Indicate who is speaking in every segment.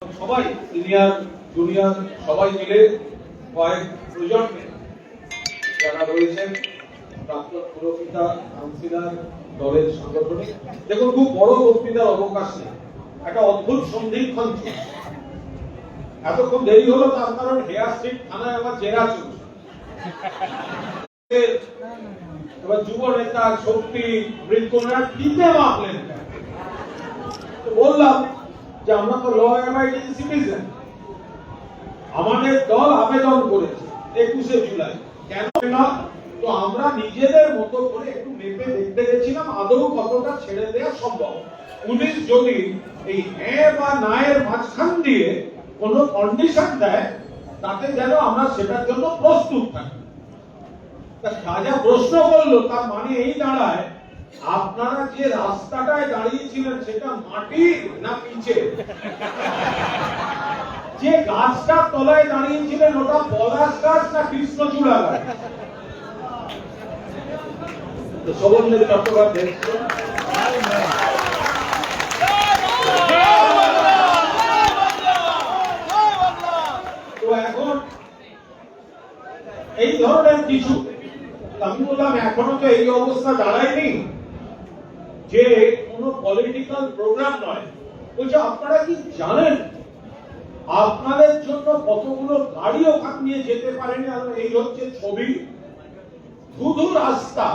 Speaker 1: সবাই senior junior সবাই মিলে কয়েক প্রজন্মে যারা রয়েছেন প্রাক্তন পুরপিতা কাউন্সিলর দলের সাংগঠনিক দেখুন খুব বড় বক্তৃতার অবকাশ নেই, একটা অদ্ভুত সন্ধিক্ষণ চলছে। এতক্ষণ দেরি হলো তার কারণ হেয়ার স্ট্রিট থানায় আমার জেরা চলছে। এবার যুব নেতা শক্তি বৃদ্ধরা দিতে মাপলেন, বললাম যে আমরা তো ল অ্যাবাইডিং সিটিজেন, আমাদের দল আবেদন করেছে 21শে জুলাই, কেন না? তো আমরা নিজেদের মতো করে একটু মেপে দেখতে গেছিলাম আদৌ কতটা ছেড়ে দেওয়া সম্ভব। পুলিশ যদি এই হ্যাঁ বা না এর মাঝখান দিয়ে কোনো কন্ডিশন দেয় তাতে যেন আমরা সেটার জন্য প্রস্তুত থাকি। যা প্রশ্ন করলো তার মানে এই দাঁড়ায়, আপনারা যে রাস্তাটায় দাঁড়িয়েছিলেন সেটা মাটি না পিচে? যে গাছটার তলায় দাঁড়িয়েছিলেন ওটা পলাশ গাছ না কৃষ্ণচূড়া গাছ? শোভনদেব চট্টোপাধ্যায় তো এখন এই ধরনের কিছু, আমি বললাম এখনো তো এই অবস্থা দাঁড়ায়নি যে কোনো পলিটিক্যাল প্রোগ্রাম নয়। বলছে আপনারা কি জানেন আপনাদের জন্য কতগুলো গাড়ি ওখান নিয়ে যেতে পারেনি? এই হচ্ছে ছবি, শুধু রাস্তা,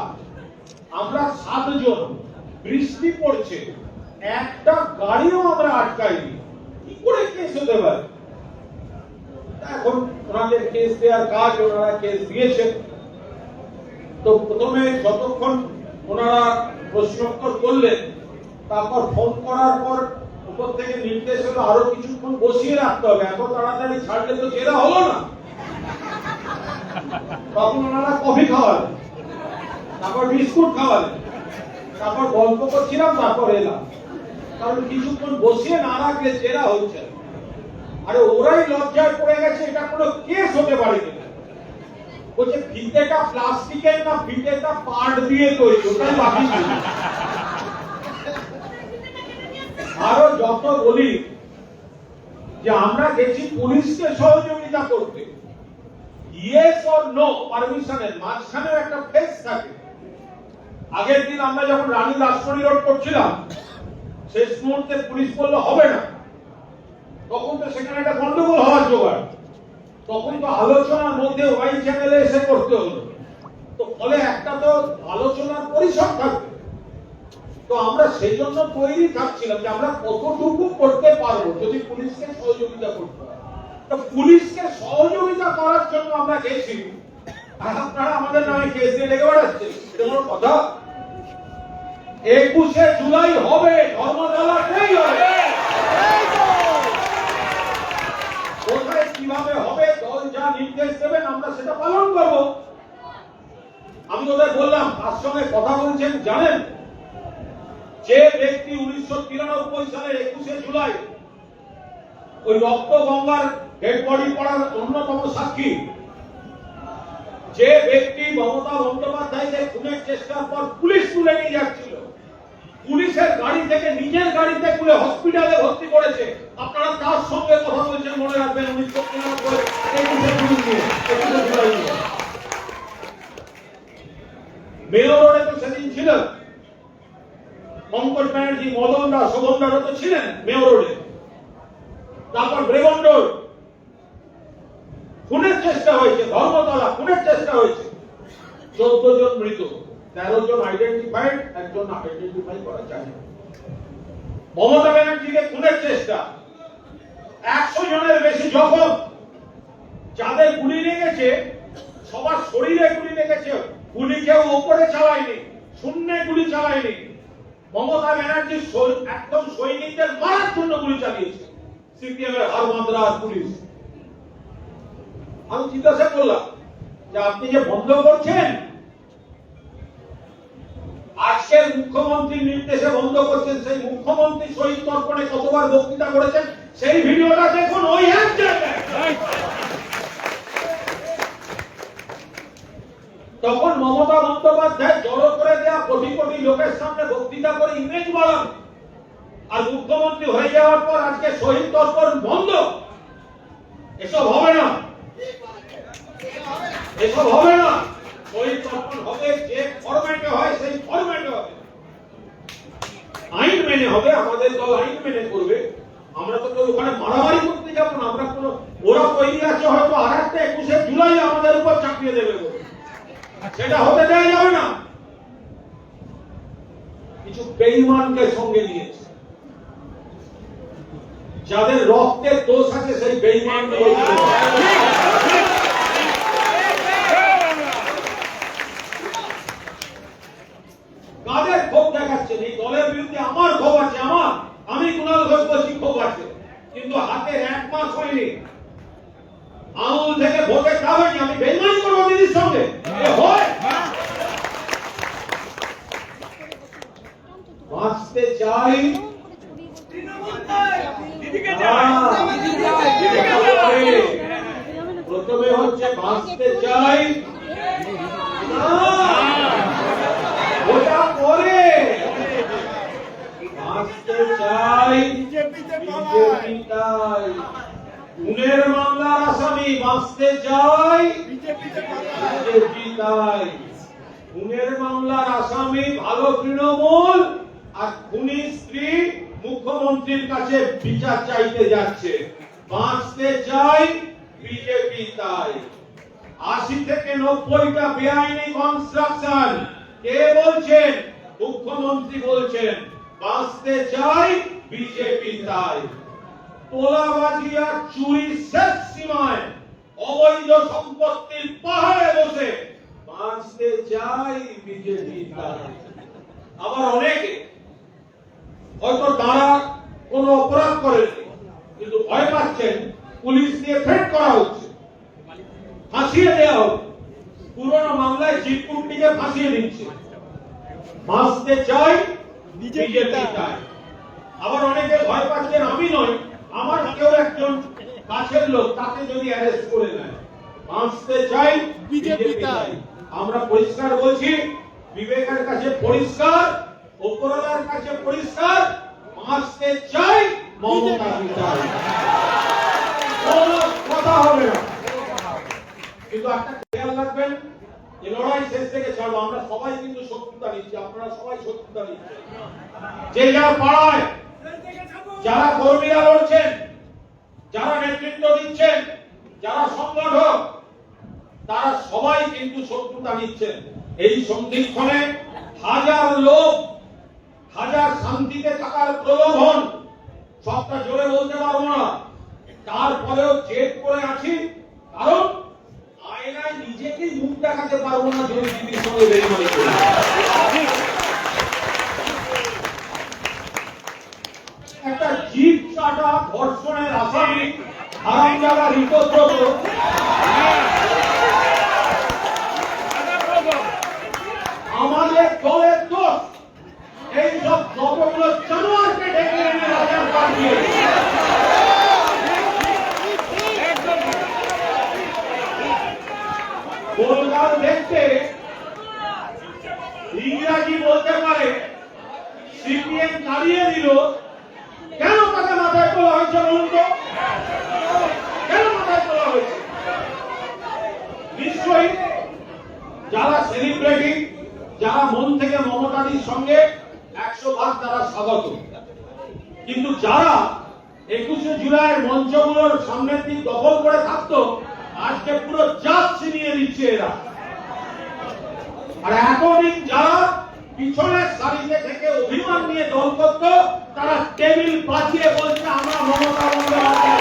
Speaker 1: আমরা 7 জন, বৃষ্টি পড়ছে, একটা গাড়িও আমরা আটকাইনি, কি করে কেস হতে পারে? এখন ওনাদের কেস দেওয়ার কাজ, ওনারা কেস দিয়েছেন। তো প্রথমে যতক্ষণ ওনারা প্রশ্নোত্তর করলেন, তারপর ফোন করার পর উপর থেকে নির্দেশ হলো আরো কিছুক্ষণ বসিয়ে রাখতে হবে, এত তাড়াতাড়ি ছাড়লে তো জেরা হলো না। তখন ওনারা কফি খাওয়ালেন, তারপর বিস্কুট খাওয়ালেন, তারপর গল্প করছিলাম, তারপর এলাম, কারণ কিছুক্ষণ বসিয়ে না রাখলে জেরা হচ্ছে। আরে ওরাই লজ্জায় পড়ে গেছে, এটা কোনো কেস হতে পারে কিনা। বলছে ফিতেটা প্লাস্টিকের না ফিতেটা পাট দিয়ে তৈরি, ওটাই বাকি ছিল। আরো যত বলি যে আমরা গেছি পুলিশকে সহযোগিতা করতে, ইয়েস অর নো পারমিশনের মাঝখানেও একটা ফেস থাকে। আগের দিন আমরা যখন রানী রাজপুরি রোড করছিলাম, শেষ মুহূর্তে পুলিশ বললো হবে না, তখন তো সেখানে একটা গন্ডগোল হওয়ার জোগাড়, তখন তো আলোচনার মধ্যে ওয়াই চ্যানেলে এসে করতে হলো। তো ফলে একটা তো আলোচনার পরিসর থাকবে। তো আমরা সেই জন্য তৈরি থাকছিলাম যে আমরা কতটুকু করতে পারবো যদি পুলিশকে সহযোগিতা করতে হয়। তো পুলিশকে সহযোগিতা করার জন্য আমরা গেছি, আর আপনারা আমাদের নামে কেস দিয়ে লেগে বেড়াচ্ছেন, এটা কোনো কথা? 21শে জুলাই হবে, ধর্মতলাতেই হবে। কোথায় কিভাবে হবে, দল যা নির্দেশ দেবেন আমরা সেটা পালন করব। আমি ওদের বললাম, তার সঙ্গে কথা বলছেন জানেন, যে ব্যক্তি 1993 সালের 21শে জুলাই ওই রক্ত গঙ্গার ডেড বডি পড়ার অন্যতম সাক্ষী, যে ব্যক্তি মমতা বন্দ্যোপাধ্যায়কে খুনের চেষ্টার পর পুলিশ তুলে নিয়ে যাচ্ছিল, পুলিশের গাড়ি থেকে নিজের গাড়িতে তুলে হসপিটালে ভর্তি করেছে, আপনারা তার সঙ্গে কথা বলছেন, মনে রাখবেন 1993 21শে জুলাই নিয়ে। মেয়র রোডে তো সেদিন ছিলেন পঙ্কজ ব্যানার্জি, মদন দা, শোভন দারও তো ছিলেন মেয়র রোডে। তারপর ব্রেগন্ডোর খুনের চেষ্টা হয়েছে, ধর্মতলা খুনের চেষ্টা হয়েছে, 14 জন মৃত, 13 জন আইডেন্টিফাইড, একজন আইডেন্টিফাই করা যায় না। মমতা ব্যানার্জিকে খুনের চেষ্টা, 100 জনের বেশি জখম, যাদের গুলি লেগেছে সবার শরীরে গুলি লেগেছে, গুলি কেউ ওপরে চালায়নি, শূন্যে গুলি চালায়নি। মমতা ব্যানার্জি একদম সৈনিকদের মারার জন্য গুলি চালিয়েছে, সিপিএম এর হার মাদ্রাস পুলিশ। আমি জিজ্ঞাসা করলাম যে আপনি যে বন্ধ করছেন, আজকের মুখ্যমন্ত্রীর নির্দেশে বন্ধ করছেন, সেই মুখ্যমন্ত্রী শহীদ তর্পণে কতবার বক্তৃতা করেছেন সেই ভিডিওটা দেখুন, ওই এক জায়গায়। তখন মমতা বন্দ্যোপাধ্যায় জড়ো করে দেওয়া কোটি কোটি লোকের সামনে বক্তৃতা করে ইমেজ বাড়ান, আর মুখ্যমন্ত্রী হয়ে যাওয়ার পর আজকে শহীদ তর্পণ বন্ধ, এসব হবে না, এসব হবে না। শহীদ তর্পণ হবে যে ফরম্যাটে হয় সেই ফরম্যাটে হবে, আইন মেনে হবে। আমাদের দল আইন মেনে করবে। আমরা তো কেউ ওখানে মারামারি করতে যাবো না। আমরা কোনো, ওরা তৈরি আছে হয়তো আর একটা 21শে জুলাই আমাদের উপর চাপিয়ে দেবে, সেটা হতে দেওয়া যাবে না। কিছু বেঈমানকে সঙ্গে নিয়েছে, যাদের রক্তের দোষ আছে সেই বেঈমান কাদের ক্ষোভ দেখাচ্ছেন। এই দলের বিরুদ্ধে আমার ক্ষোভ আছে, আমি কুণাল ঘোষ বলছি ক্ষোভ আছে, কিন্তু হাতে 1 মাস হয়নি, আঙুল থেকে ভোটে যাবেনি। আমি বেঈমানি করবো দিদির সঙ্গে? হয় বাঁচতে চাই, প্রথমে হচ্ছে বাঁচতে চাই, ওটা পরে বাঁচতে চাই। বিজেপি তাই খুনের মামলার আসামি বাঁচতে চাই, বিজেপি তাই খুনের মামলার আসামি ভালো তৃণমূল, আর খুনি স্ত্রী মুখ্যমন্ত্রীর কাছে বিচার চাইতে যাচ্ছে। বাঁচতে চাই, বিজেপি তাই। 80 থেকে 90টা বেআইনি কনস্ট্রাকশন কে বলছেন? মুখ্যমন্ত্রী বলছেন। বাঁচতে চাই, বিজেপি তাই। তোলাবাজি আর চুরি শেষ সীমায়, অবৈধ সম্পত্তির পাহাড়ে বসে বাঁচতে চাই, বিজেপি তাই। আবার অনেকে হয়তো তারা কোন অপরাধ করেনি, কিন্তু ভয় পাচ্ছেন পুলিশ দিয়ে থ্রেট করা হচ্ছে, ফাঁসিয়ে দেওয়া হবে। পুরনো মামলায় চিটকুটিকে ফাঁসিয়ে দিচ্ছে। বাঁচতে চাই, বিজেপি তাই। আবার অনেকে ভয় পাচ্ছেন আমি নয়, আমার কেউ একজন কাছের লোক, তাকে যদি অ্যারেস্ট করে নেয়। বাঁচতে চাই, বিজেপি তাই। আমরা পরিষ্কার বলছি, বিবেকের কাছে পরিষ্কার, উপরওয়ালার কাছে পরিষ্কার, বাঁচতে চাই, মমতা চাই। কোনো কথা হবে না। কিন্তু একটা খেয়াল রাখবেন, এই লড়াই শেষ থেকে ছাড়বো। আমরা সবাই কিন্তু শত্রুতা নিচ্ছি, আপনারা সবাই শত্রুতা নিচ্ছেন। যে যার পাড়ায় যারা কর্মীরা লড়ছেন, যারা নেতৃত্ব দিচ্ছেন, যারা সংগঠক, তারা সবাই কিন্তু শত্রুতা নিচ্ছেন। এই সন্ধিক্ষণে হাজার লোক, হাজার শান্তিতে থাকার প্রলোভন, সবটা জোরে বলতে পারবো না, তারপরেও জেদ করে আছি। কারণ আয়নায় নিজেকেই মুখ দেখাতে পারবো না যদি দিদির সঙ্গে বেইমানি করি। একটা জিপ চাটা ধর্ষণের আসামি হারামজাদা রিপোর্ট আমাদের দলের দোষ। এইসব যতগুলো জানোয়ারকে ডেকে এনে রাজার পাঠিয়ে গোলগাল দেখতে ইংরাজি বলতে পারে, সিপিএম তাড়িয়ে দিল, কেন তাকে মাথায় তোলা হয়েছে বলুন তো? কেন মাথায় তোলা হয়েছে? নিশ্চয়ই যারা সেলিব্রিটি, যারা মন থেকে মমতাদির সঙ্গে 100 তারা স্বাগত, কিন্তু যারা 21শে জুলাইয়ের মঞ্চগুলোর সামনের দিক দখল করে থাকতো, আজকে পুরো জাত ছিনিয়ে দিচ্ছে এরা। আর এতদিন যারা পিছনের সারিতে থেকে অভিমান নিয়ে দল করত, তারা টেবিল বাঁচিয়ে বলছে আমরা মমতা বন্দ্যোপাধ্যায়।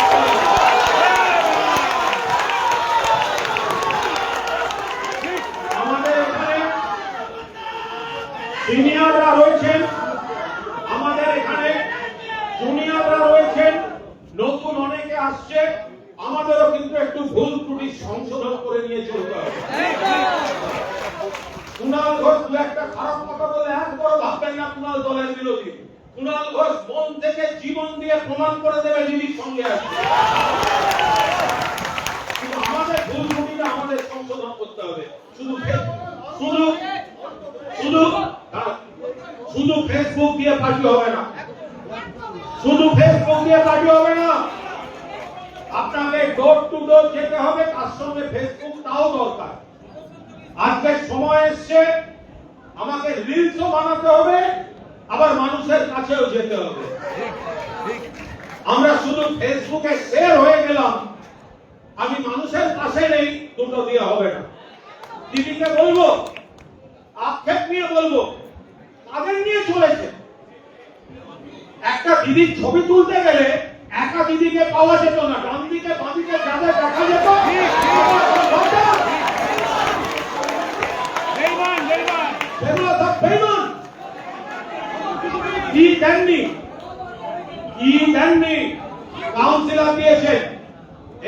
Speaker 1: আমাদের এখানে সিনিয়ররা রয়েছেন, আমাদের এখানে জুনিয়ররা রয়েছেন, নতুন অনেকে আসছে। আমাদেরও কিন্তু একটু ভুল ত্রুটি সংশোধন করে নিয়ে চলতে হবে। কুণাল ঘোষ দু একটা খারাপ কথা বলে একবারও ভাববেন না কুণাল দলের বিরোধী। কুণাল ঘোষ মন থেকে জীবন দিয়ে প্রমাণ করে দেবে দিদির সঙ্গে আসবে। কিন্তু আমাদের ভুল ত্রুটিটা আমাদের সংশোধন করতে হবে। শুধু ফেসবুক দিয়ে পার্টি হবে না। ডোর টু ডোর যেতে হবে, তার সঙ্গে ফেসবুক তাও দরকার। আজকে সময় এসছে আমাকে রিলসও বানাতে হবে, আবার মানুষের কাছেও যেতে হবে। আমরা শুধু ফেসবুকে শেয়ার হয়ে গেলাম, আমি মানুষের কাছে নেই, দুটো দিয়ে হবে না। দিদিকে বলবো, আক্ষেপ নিয়ে বলবো, তাদের নিয়ে চলেছে। একটা দিদির ছবি তুলতে গেলে একা দিদিকে পাওয়া যেত না, ডান দিকে বাঁ দিকে যাদের দেখা যেত সেগুলো সব বেঈমান। কি দেননি, কাউন্সিলর দিয়েছেন,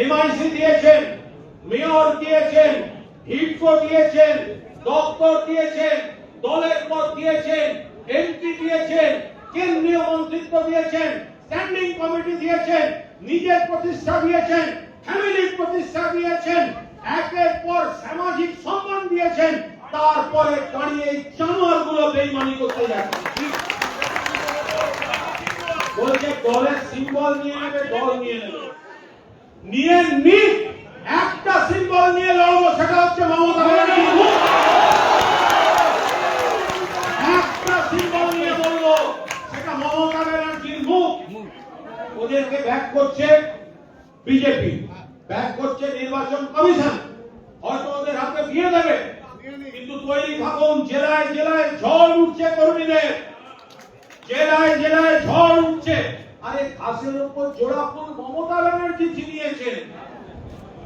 Speaker 1: এমআইসি দিয়েছেন, মেয়র দিয়েছেন, হিডকো দিয়েছেন, দপ্তর দিয়েছেন, দলের পদ দিয়েছেন, এমপি দিয়েছেন, কেন্দ্রীয় মন্ত্রিত্ব দিয়েছেন, স্ট্যান্ডিং কমিটি দিয়েছেন, নিজের প্রতিষ্ঠা দিয়েছেন, ফ্যামিলির প্রতিষ্ঠা দিয়েছেন, একের পর সামাজিক সম্মান দিয়েছেন, তারপরে দাঁড়িয়ে এই জানোয়ারগুলো বেইমানি করতে যাচ্ছে। বলছে দলের সিম্বল নিয়ে নেবে, দল নিয়ে নেবে, নিয়ে নিক, একটা সিম্বল নিয়ে লড়বো, সেটা হচ্ছে মমতা ব্যানার্জির মুখ। একটা সিম্বল নিয়ে বলবো, সেটা মমতা ব্যানার্জির মুখ। ওদেরকে ব্যাক করছে বিজেপি, ব্যাক করছে নির্বাচন কমিশন, হয়তো ওদের হাতে দিয়ে দেবে, কিন্তু তৈরি থাকুন। জেলায় জেলায় ঝড় উঠছে কর্মীদের, জেলায় জেলায় ঝড় উঠছে। আরে ঘাসের উপর জোড়া ফুল মমতা ব্যানার্জি ছিনিয়েছেন।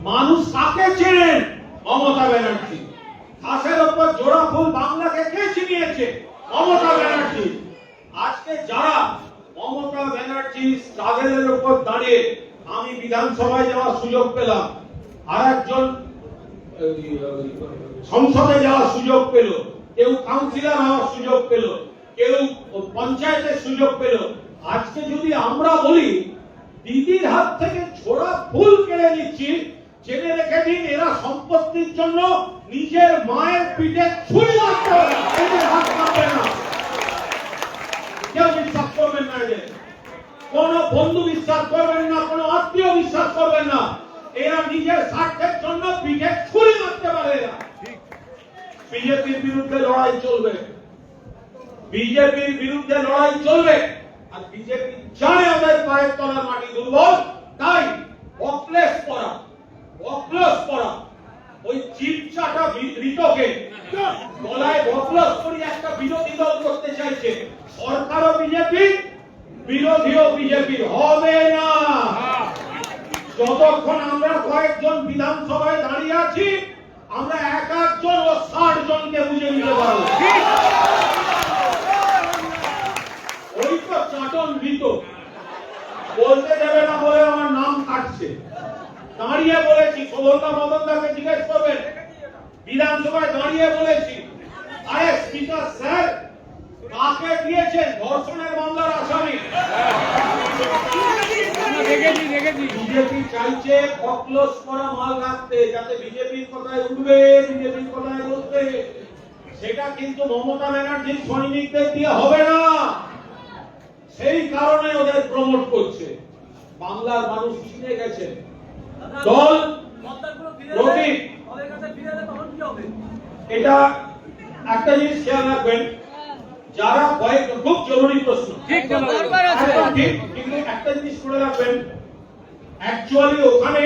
Speaker 1: মানুষ কাকে চেনেন? মমতা ব্যানার্জি। ঘাসের উপর জোড়া ফুল বাংলাকে কে ছিনিয়েছে? মমতা ব্যানার্জি। আজকে যারা মমতা ব্যানার্জি স্ট্রাগলের উপর দাঁড়িয়ে, আমি বিধানসভায় যাওয়ার সুযোগ পেলাম, আর একজন সংসদে যাওয়ার সুযোগ পেল, কেউ কাউন্সিলর হওয়ার সুযোগ পেল, কেউ পঞ্চায়েতের সুযোগ পেল। আজকে যদি আমরা বলি দিদির হাত থেকে ছোড়া ফুল কেড়ে নিচ্ছি, জেনে রেখে দিন এরা সম্পত্তির জন্য নিজের মায়ের পিঠে ছুরি মারতে এদের হাত কাঁপবে না। কেউ বিশ্বাস করবেন না, এদের কোন বন্ধু বিশ্বাস করবেন না, কোন আত্মীয় বিশ্বাস করবেন না। এরা নিজের স্বার্থের জন্য পিঠে ছুরি মারতে পারে। এরা বিজেপির বিরুদ্ধে লড়াই চলবে, বিজেপির বিরুদ্ধে লড়াই চলবে। আর বিজেপি জানে ওদের পায়ের তলার মাটি দুর্বল, তাই অক্লেশ পড়া ওই চিপচাটা ঋতকে গলায় বকলস করি একটা বিরোধী দল করতে চাইছে। সরকারও বিজেপি, বিরোধীও বিজেপি, হবে না। যতক্ষণ আমরা কয়েকজন বিধানসভায় দাঁড়িয়ে আছি, আমরা এক একজন ও 60 জনকে বুঝে নিতে পারবো। ওই তো চাটন ভীত, বলতে দেবে না বলে আমার নাম কাটছে। দাঁড়িয়ে বলেছি, শোভনদা মদনদাকে জিজ্ঞেস করবেন, বিধানসভায় দাঁড়িয়ে বলেছি, আরে স্পিকার স্যার কাকে দিয়েছেন ধর্ষণের মামলার আসামি? বিজেপি চাইছে ককলোস করা মাল রাখতে, যাতে বিজেপির কথায় উঠবে, বিজেপির কথায় বলবে। সেটা কিন্তু মমতা ব্যানার্জির সৈনিকদের দিয়ে হবে না। সেই কারণে ওদের প্রমোট করছে। বাংলার মানুষ চিনে গেছে দল প্রতীক। এটা একটা জিনিস খেয়াল রাখবেন, যারা খুব জরুরি প্রশ্ন, কিন্তু একটা জিনিস করে রাখবেন, অ্যাকচুয়ালি ওখানে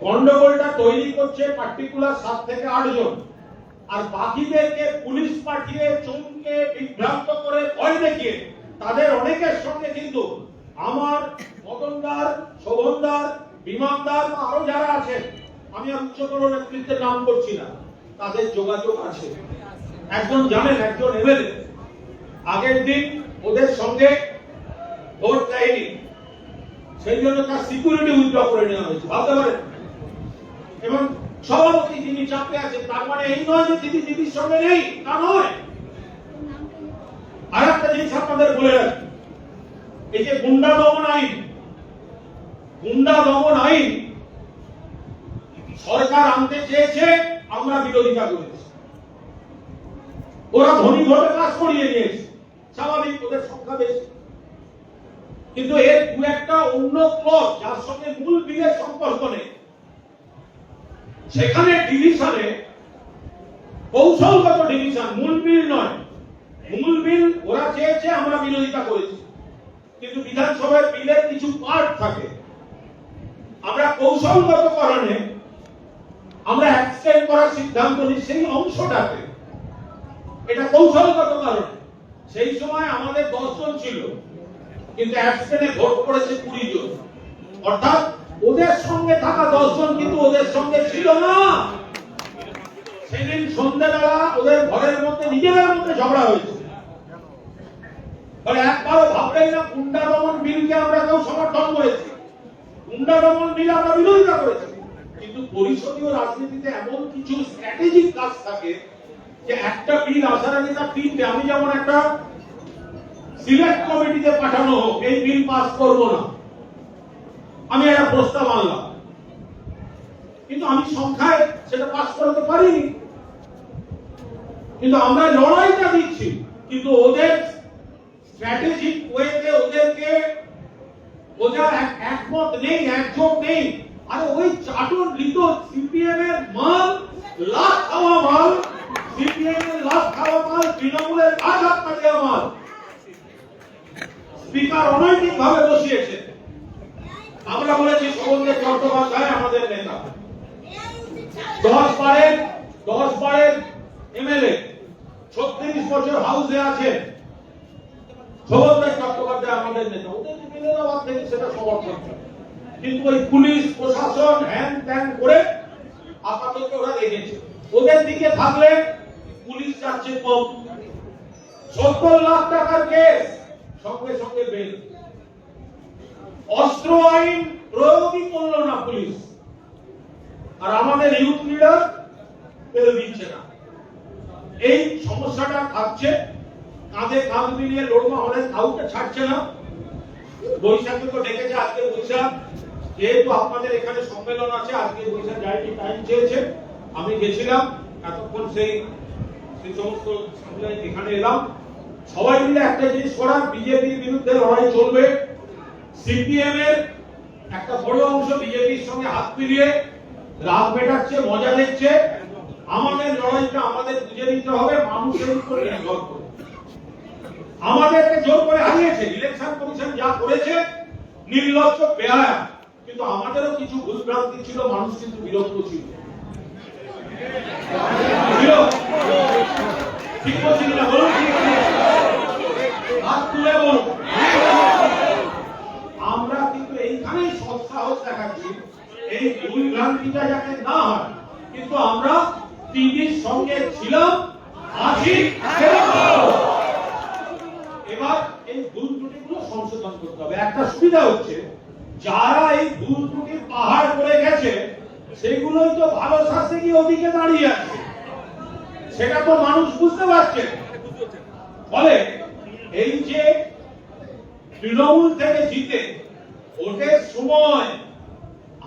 Speaker 1: গন্ডগোলটা তৈরি করছে পার্টিকুলার 7 থেকে 8 জন, আর বাকিদেরকে পুলিশ পাঠিয়ে চমকে বিভ্রান্ত করে ভয় দেখিয়ে তাদের অনেকের সঙ্গে কিন্তু আমার মদনদার, শোভনদার, বিমানদার বা আরো যারা আছেন, আমি আর উচ্চতর নেতৃত্বের নাম করছি না, তাদের যোগাযোগ আছে। একজন জানেন, একজন এমএলএ আগের দিন ওদের সঙ্গে ভোট দেয়নি, সেই জন্য তার সিকিউরিটি উইথড্র করে নেওয়া হয়েছে, ভাবতে পারেন। এবং সভাপতি যিনি চাপে আছেন, তার মানে এই নয় যে দিদির সঙ্গে নেই, তা নয়। আর একটা জিনিস আপনাদের বলে রাখি, এই যে গুন্ডা দমন আইন সরকার আনতে চেয়েছে, আমরা বিরোধিতা করেছি। ওরা ধনী ভোটে পাস করিয়ে নিয়েছে, স্বাভাবিক, ওদের সংখ্যা বেশি। কিন্তু এর দু একটা অন্য ক্লজ যার সঙ্গে মূল বিলের সম্পর্ক নেই, সেখানে ডিভিশনে কৌশলগত ডিভিশন, মূল বিল নয়। মূল বিল ওরা চেয়েছে, আমরা বিরোধিতা করেছি, কিন্তু বিধানসভার বিলের কিছু পার্ট থাকে, আমরা কৌশলগত কারণে আমরা এক্সটেন্ড করার সিদ্ধান্ত নিই সেই অংশটাকে। এটা কৌশলগত কারণে। সেই সময় আমাদের 10 জন ছিল, কিন্তু অ্যাবস্টেনে ভোট করেছে 20 জন, অর্থাৎ ওদের সঙ্গে থাকা 10 জন কিন্তু ওদের সঙ্গে ছিল না। সেদিন সন্ধ্যাবেলা ওদের ঘরের মধ্যে নিজেদের মধ্যে ঝগড়া হয়েছে। ফলে একবারও ভাবলেই না গুন্ডা দমন বিলকে আমরা কেউ সমর্থন করেছি, গুন্ডা দমন বিল আমরা বিরোধিতা করেছি। কিন্তু পরিষদীয় রাজনীতিতে এমন কিছু স্ট্র্যাটেজিক কাজ থাকে যে একটা বিল আসার আগে তার তিনটে, আমি যেমন একটা সিলেক্ট কমিটিতে পাঠানো হোক, এই বিল পাস করব না, আমি একটা প্রস্তাব আনলাম, কিন্তু আমি সংখ্যায় সেটা পাস করাতে পারিনি। কিন্তু আমরা লড়াইটা দিচ্ছি, কিন্তু ওদের স্ট্র্যাটেজিক ওয়েতে ওদেরকে ওদের একমত নেই, একজোট নেই। আরে ওই চাটুর লিতো সিপিএম এর মাল, লাখ খাওয়া মাল, সিপিএম এর লাখ খাওয়া মাল, তৃণমূলের কাজ আপনার দেওয়া মাল স্পিকার অনৈতিক ভাবে বসিয়েছে। আমরা বলেছি শোভনদেব চট্টোপাধ্যায় আমাদের নেতা, 10 বারের এমএলএ, 36 বছর হাউসে আছে, শোভনদেব চট্টোপাধ্যায় আমাদের নেতা, ওদেরকে মেনে দেওয়ার থেকে সেটা সমর্থন। কিন্তু ওই পুলিশ প্রশাসন হ্যান ত্যান করে আপাতত ওরা রেখেছে। ওদের দিকে থাকলে পুলিশ যাচ্ছে কম, 70 লাখ টাকার কেস সঙ্গে সঙ্গে বেল, অস্ত্র আইন প্রয়োগই করলো না পুলিশ, আর আমাদের ইউথ লিডার বেল দিচ্ছে না। এই সমস্যাটা থাকছে, কাঁধে কাঁধ মিলিয়ে লড়মা হলে কাউকে ছাড়ছে না। বৈশাখে তো ডেকেছে, আজকে বৈশাখ, যেহেতু আপনাদের এখানে সম্মেলন আছে, আজকে বৈশাখ যাইনি, টাইম চেয়েছে, আমি গেছিলাম, এতক্ষণ সেই সমস্ত এখানে এলাম। সবাই মিলে একটা জিনিস করার, বিজেপির বিরুদ্ধে লড়াই চলবে। সিপিএম এর একটা বড় অংশ বিজেপির সঙ্গে হাত মিলিয়ে রাগ মেটাচ্ছে, মজা দেখছে। আমাদের লড়াইটা আমাদের বুঝে নিতে হবে, মানুষের উপর নির্ভর করে। আমাদেরকে জোর করে হারিয়েছে ইলেকশন কমিশন, যা করেছে নির্লজ্জ বেহায়া। কিন্তু আমাদেরও কিছু ভুলভ্রান্তি ছিল, মানুষ কিন্তু বিরক্ত ছিল। ঠিক বলছিল না? বলুন, হাত তুলে বলুন। আমরা কিন্তু এইখানেই সৎসাহস দেখাচ্ছি, এই ভুলভ্রান্তিটা যাতে না হয়। কিন্তু আমরা টিভির সঙ্গে ছিলাম, আছি। এবার এই ভুল ত্রুটিগুলো সংশোধন করতে হবে। একটা সুবিধা হচ্ছে, যারা এই ভুল ত্রুটির পাহাড় করে গেছে, সেগুলোই তো ভালো শাস্তি গিয়ে ওদিকে দাঁড়িয়ে আছে, সেটা তো মানুষ বুঝতে পারছে। ফলে এই যে তৃণমূল থেকে জিতে ভোটের সময়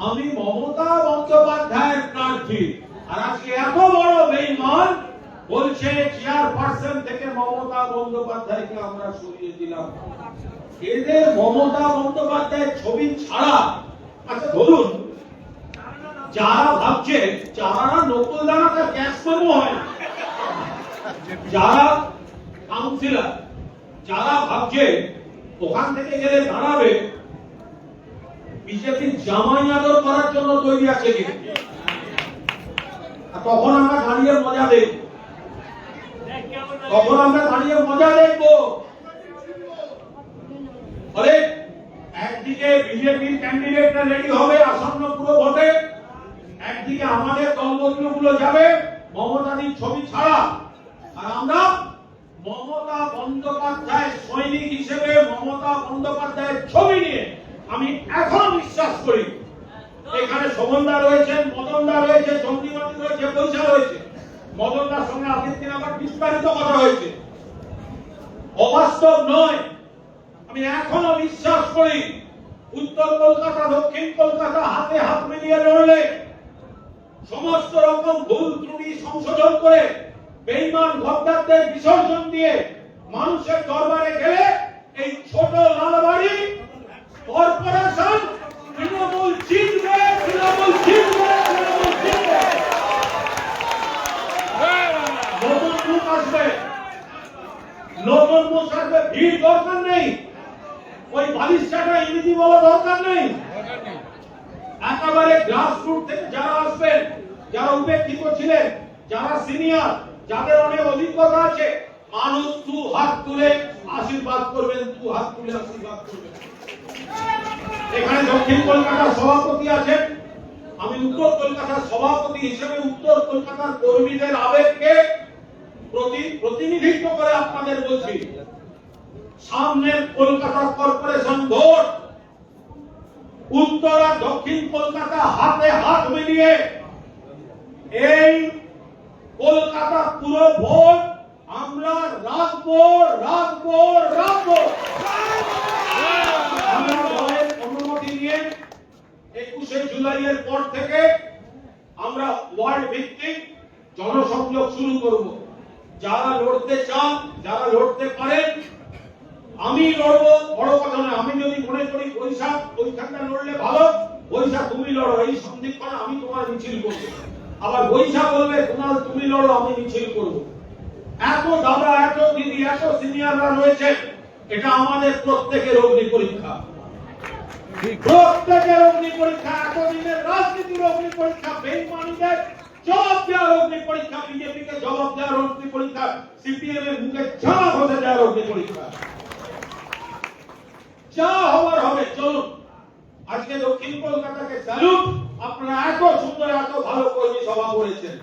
Speaker 1: আমি মমতা বন্দ্যোপাধ্যায়ের প্রার্থী, আর আজকে এত বড় বেঈমান বলছে চেয়ারপারসন থেকে মমতা বন্দ্যোপাধ্যায়কে আমরা সরিয়ে দিলাম। এদের মমতা বন্দ্যোপাধ্যায়ের ছবি ছাড়া, আচ্ছা ধরুন যারা ভাবছে যারা নকল দানাটা ক্যাশ করবো হয় না, যারা কাউন্সিলর যারা ভাবছে ওখান থেকে গেলে দাঁড়াবে, বিজেপির জামাই আদর করার জন্য তৈরি আছে কিন্তু, তখন আমরা দাঁড়িয়ে মজা দেখব, তখন আমরা দাঁড়িয়ে মজা দেখব। ফলে একদিকে বিজেপির ক্যান্ডিডেটরা রেডি হবে আসন্ন পুরো ভোটে, একদিকে আমাদের দলবন্ধুগুলো যাবে মমতাদির ছবি ছাড়া, আর আমরা মমতা বন্দ্যোপাধ্যায় সৈনিক হিসেবে মমতা বন্দ্যোপাধ্যায়ের ছবি নিয়ে আমি এখনো বিশ্বাস করি। এখানে শোভনদা রয়েছেন, মদনদা রয়েছে, চন্দ্রিমতি রয়েছে, পয়সা রয়েছে। মদনদার সঙ্গে আগের দিন আবার বিস্তারিত কথা হয়েছে, অবাস্তব নয়। আমি এখনো বিশ্বাস করি উত্তর কলকাতা দক্ষিণ কলকাতা হাতে হাত মিলিয়ে লড়লে, সমস্ত রকম ভুল ত্রুটি সংশোধন করে, বেঈমান গদ্দারদের বিসর্জন দিয়ে মানুষের দরবারে গেলে এই ছোট লালবাড়ি কর্পোরেশন তৃণমূল জিতবে, তৃণমূল জিতবে, তৃণমূল জিতবে। নতুন মুখ আসবে, নতুন মুখ আসবে, ভিড় দরকার নেই, ওই বালিশাটা ইংরেজি বলা দরকার নেই। একেবারে গ্রাসরুট থেকে যারা আসবেন, যারা উপেক্ষিত ছিলেন, যারা সিনিয়র, যাদের অনেক অভিজ্ঞতা আছে, মানুষ দু হাত তুলে আশীর্বাদ করবেন, দু হাত তুলে আশীর্বাদ করবেন। এখানে দক্ষিণ কলকাতার সভাপতি আছেন, আমি উত্তর কলকাতার সভাপতি হিসেবে উত্তর কলকাতার কর্মীদের আবেগকে প্রতিনিধিত্ব করে আপনাদের বলছি, সামনের কলকাতা কর্পোরেশন ভোট উত্তর আর দক্ষিণ কলকাতা হাতে হাত মিলিয়ে এই কলকাতা পুরো ভোট আমরা রাখবো, রাখবো, রাখবো। আমরা দলের অনুমতি নিয়ে 21শে জুলাইয়ের পর থেকে আমরা ওয়ার্ড ভিত্তিক জনসংযোগ শুরু করব। যারা লড়তে চান, যারা লড়তে পারেন, আমি লড়বো, বড় কথা নয়। আমি যদি মনে করি বৈশাখ ওইখানটা লড়লে ভালো, বৈশাখ তুমি লড়ো, এই সন্ধিক্ষণে আমি তোমার মিছিল করবো। আবার বৈশাখ বলবে তোমার তুমি লড়ো, আমি মিছিল করব। এত দাদা, এত দিদি, এত সিনিয়ররা রয়েছে, এটা আমাদের প্রত্যেকের অগ্নি পরীক্ষা, প্রত্যেকের অগ্নি পরীক্ষা, এতদিনের রাজনীতির অগ্নি পরীক্ষা, বেইমানিদের জবাব দেওয়ার অগ্নি পরীক্ষা, বিজেপিকে জবাব দেওয়ার অগ্নি পরীক্ষা, সিপিএম এর মুখে ঝাঁ ঘষে দেওয়ার অগ্নি পরীক্ষা। যা হবার হবে, চলুন। আজকে দক্ষিণ কলকাতাকে স্যালুট, আপনারা এত সুন্দর, এত ভালো কর্মী সভা করেছেন।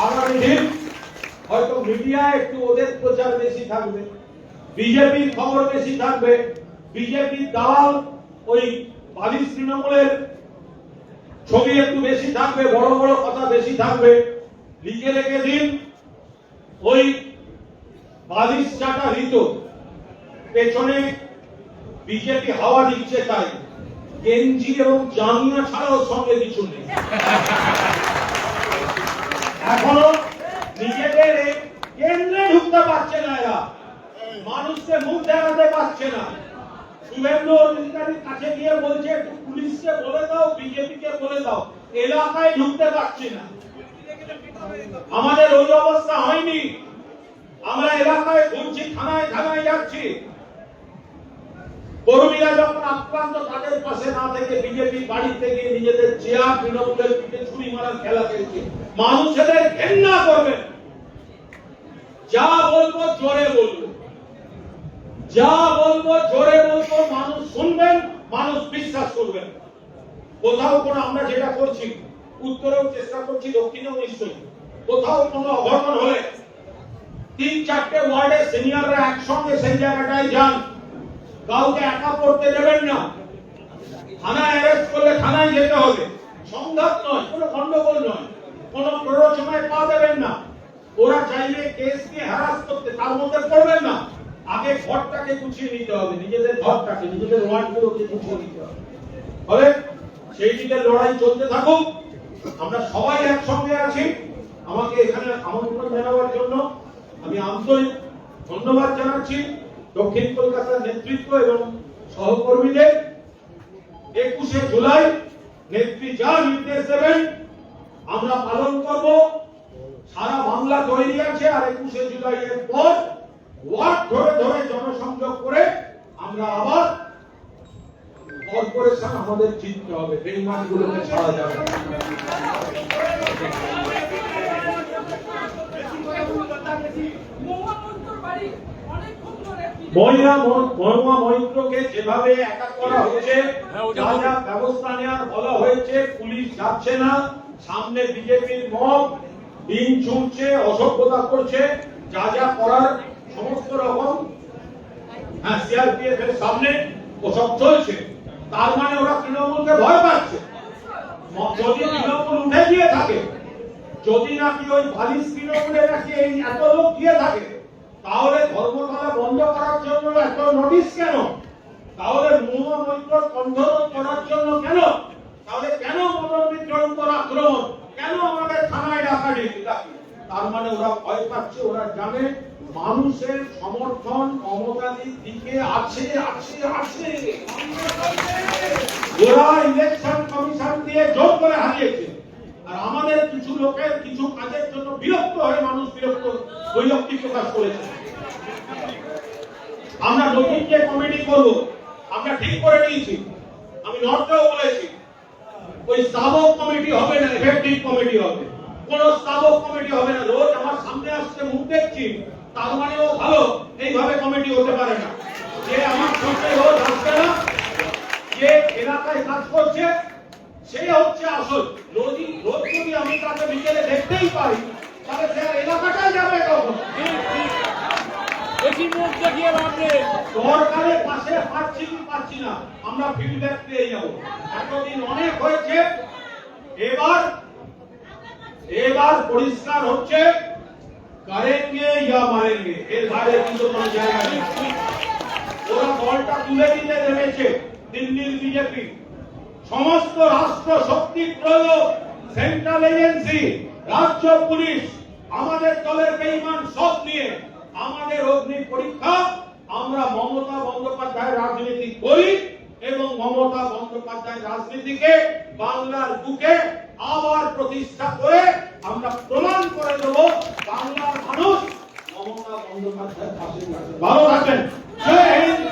Speaker 1: আগামী দিন হয়তো মিডিয়ায় একটু ওদের প্রচার বেশি থাকবে, বিজেপির খবর বেশি থাকবে, বিজেপির দালাল ওই বালিশ তৃণমূলের ছবি একটু বেশি থাকবে, বড় বড় কথা বেশি থাকবে। লিখে রেখে দিন, ওই বালিশ চাটা ঋত পেছনে বিজেপি হাওয়া দিচ্ছে, তাই গেঞ্জি এবং জাঙ্গিয়া ছাড়াও সঙ্গে কিছু নেই। এখনো নিজেদের কেন্দ্রে ঢুকতে পারছে না, এরা মানুষকে মুখ দেখাতে পারছে না। শুভেন্দু অধিকারীর কাছে গিয়ে বলছে একটু পুলিশকে বলে দাও, বিজেপিকে বলে দাও, এলাকায় ঢুকতে পারছি না। আমাদের ওই অবস্থা হয়নি, আমরা এলাকায় ঘুরছি, থানায় থানায় যাচ্ছি। কর্মীরা যখন আক্রান্ত, তাদের পাশে না থেকে বিজেপি বাড়িতে গিয়ে নিজেদের চেয়ার তৃণমূলের পিঠে ছুরি মারার খেলা খেলছে। মানুষেদের ঘেন্না করবেন, যা বলবো জোরে বলবো, যা বলবো জোরে বলবো, মানুষ শুনবেন, মানুষ বিশ্বাস করবেন। কোথাও কোনো, আমরা যেটা করছি উত্তরেও চেষ্টা করছি, দক্ষিণেও নিশ্চয়ই, কোথাও কোনো অঘটন হলে 3-4টে ওয়ার্ডের সিনিয়ররা একসঙ্গে সেই জায়গাটায় যান। কাউকে একা পড়তে দেবেন না। থানায় অ্যারেস্ট করলে থানায় যেতে হবে, সংঘাত নয়, কোনো গন্ডগোল নয়, কোনো প্ররোচনায় পা দেবেন না। ওরা চাইলে কেস নিয়ে হ্যারাস করতে, তার মধ্যে পড়বেন না। আগে ঘরটাকে গুছিয়ে নিতে হবে, নিজেদের ঘরটাকে, নিজেদের ওয়ার্ডগুলোকে গুছিয়ে নিতে হবে। ফলে সেই দিকে লড়াই চলতে থাকুক, আমরা সবাই একসঙ্গে আছি। আমাকে এখানে আমন্ত্রণ জানাবার জন্য আমি আন্তরিক ধন্যবাদ জানাচ্ছি দক্ষিণ কলকাতার নেতৃত্ব এবং সহকর্মীদের। 21শে জুলাই নেত্রী যা নির্দেশ দেবেন আমরা পালন করব। সারা বাংলা তৈরি আছে, আর 21শে জুলাইয়ের পর ওয়ার্ড ধরে ধরে জনসংযোগ করে আমরা আবার কর্পোরেশন আমাদের জিততে হবে, বেইমানগুলোকে ছাড়া যাবে না। মহুয়া মৈত্রকে যেভাবে অ্যাটাক করা হয়েছে, যা যা ব্যবস্থা নেওয়ার বলা হয়েছে, পুলিশ যাচ্ছে না, সামনে বিজেপির মব দিন ছুটছে, অসভ্যতা করছে, যা যা করার সমস্ত রকম সিআরপিএফ এর সামনে ওসব চলছে। তার মানে ওরা তৃণমূলকে ভয় পাচ্ছে। যদি তৃণমূল উঠে গিয়ে থাকে, যদি নাকি ওই বালিশ তৃণমূলে নাকি এই এত লোক গিয়ে থাকে, তাহলে ধর্মতলা বন্ধ করার জন্য এত নোটিশ কেন? তাহলে মহুয়া মৈত্র কণ্ঠরোধ করার জন্য কেন? তাহলে কেন মদন মিত্রের উপর আক্রমণ? কেন আমাদের থানায় ডাকাডাকি? তার মানে ওরা ভয় পাচ্ছে, ওরা জানে মানুষের সমর্থন, মমতা চারিদিকে আছে আছে আছে। ওরা ইলেকশন কমিশন দিয়ে জোর করে হারিয়েছে, আর আমাদের কিছু লোকের কিছু কাজের জন্য বিরক্ত হয়ে মানুষ বৈরক্তি প্রকাশ করেছে। আমরা নতুন যে কমিটি করব আমরা ঠিক করে নিয়েছি, আমি নর্থেও বলেছি ওই স্থাবক কমিটি হবে না, এফেক্টিভ কমিটি হবে। কোন স্থাবক কমিটি হবে না। রোজ আমার সামনে আসছে, মুখ দেখছি, তার মানেও ভালো এইভাবে কমিটি হতে পারে না। যে আমার সঙ্গে রোজ আসছে না, যে এলাকায় কাজ করছে, সে হচ্ছে আসল। রোজ যদি আমি তাকে বিকেলে দেখতেই পারি, তাহলে সে এলাকাটাই যাবে কখন? সরকারের পাশে পাচ্ছি কি পাচ্ছি না, আমরা ফিডব্যাক পেয়ে যাব। এতদিন অনেক হয়েছে, এবার পরিষ্কার হচ্ছে করেঙ্গে ইয়া মারেঙ্গে, এর বাইরে কিন্তু কোনো জায়গা নেই। ওরা দলটা তুলে দিতে নেমেছে দিল্লির বিজেপি। সমস্ত রাষ্ট্র শক্তি প্রয়োগ, সেন্ট্রাল এজেন্সি, রাজ্য পুলিশ, আমাদের দলের বেঈমান সব নিয়ে আমাদের অগ্নি পরীক্ষা। আমরা মমতা বন্দ্যোপাধ্যায়ের রাজনীতি করি এবং মমতা বন্দ্যোপাধ্যায়ের রাজনীতিকে বাংলার বুকে আবার প্রতিষ্ঠা করে আমরা প্রমাণ করে দেব বাংলার মানুষ মমতা বন্দ্যোপাধ্যায়ের পাশে আছে। ভালো থাকেন। জয় হিন্দ।